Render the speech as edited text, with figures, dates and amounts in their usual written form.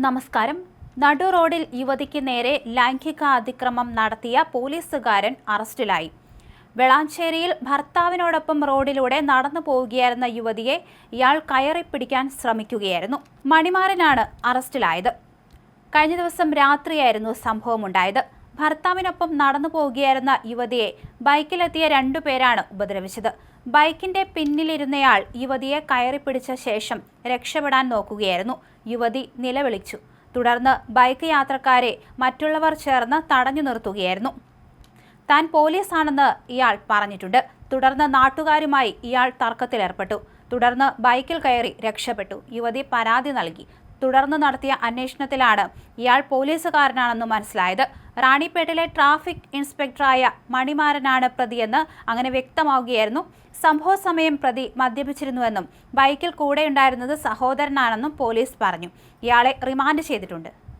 നമസ്കാരം. നടു റോഡിൽ യുവതിക്ക് നേരെ ലൈംഗിക അതിക്രമം നടത്തിയ പോലീസുകാരൻ അറസ്റ്റിലായി. വെളാഞ്ചേരിയിൽ ഭർത്താവിനോടൊപ്പം റോഡിലൂടെ നടന്നു പോവുകയായിരുന്ന യുവതിയെ ഇയാൾ കയറിപ്പിടിക്കാൻ ശ്രമിക്കുകയായിരുന്നു. മണിമാരനാണ് അറസ്റ്റിലായത്. കഴിഞ്ഞ ദിവസം രാത്രിയായിരുന്നു സംഭവമുണ്ടായത്. ഭർത്താവിനൊപ്പം നടന്നു പോവുകയായിരുന്ന യുവതിയെ ബൈക്കിലെത്തിയ രണ്ടുപേരാണ് ഉപദ്രവിച്ചത്. ബൈക്കിന്റെ പിന്നിലിരുന്നയാൾ യുവതിയെ കയറിപ്പിടിച്ച ശേഷം രക്ഷപ്പെടാൻ നോക്കുകയായിരുന്നു. യുവതി നിലവിളിച്ചു. തുടർന്ന് ബൈക്ക് യാത്രക്കാരെ മറ്റുള്ളവർ ചേർന്ന് തടഞ്ഞു നിർത്തുകയായിരുന്നു. താൻ പോലീസാണെന്ന് ഇയാൾ പറഞ്ഞിട്ടുണ്ട്. തുടർന്ന് നാട്ടുകാരുമായി ഇയാൾ തർക്കത്തിലേർപ്പെട്ടു. തുടർന്ന് ബൈക്കിൽ കയറി രക്ഷപ്പെട്ടു. യുവതി പരാതി നൽകി. തുടർന്ന് നടത്തിയ അന്വേഷണത്തിലാണ് ഇയാൾ പോലീസുകാരനാണെന്ന് മനസ്സിലായത്. റാണിപ്പേട്ടിലെ ട്രാഫിക് ഇൻസ്പെക്ടറായ മണിമാരനാണ് പ്രതിയെന്ന് അങ്ങനെ വ്യക്തമാവുകയായിരുന്നു. സംഭവ സമയം പ്രതി മദ്യപിച്ചിരുന്നുവെന്നും ബൈക്കിൽ കൂടെയുണ്ടായിരുന്നത് സഹോദരനാണെന്നും പോലീസ് പറഞ്ഞു. ഇയാളെ റിമാൻഡ് ചെയ്തിട്ടുണ്ട്.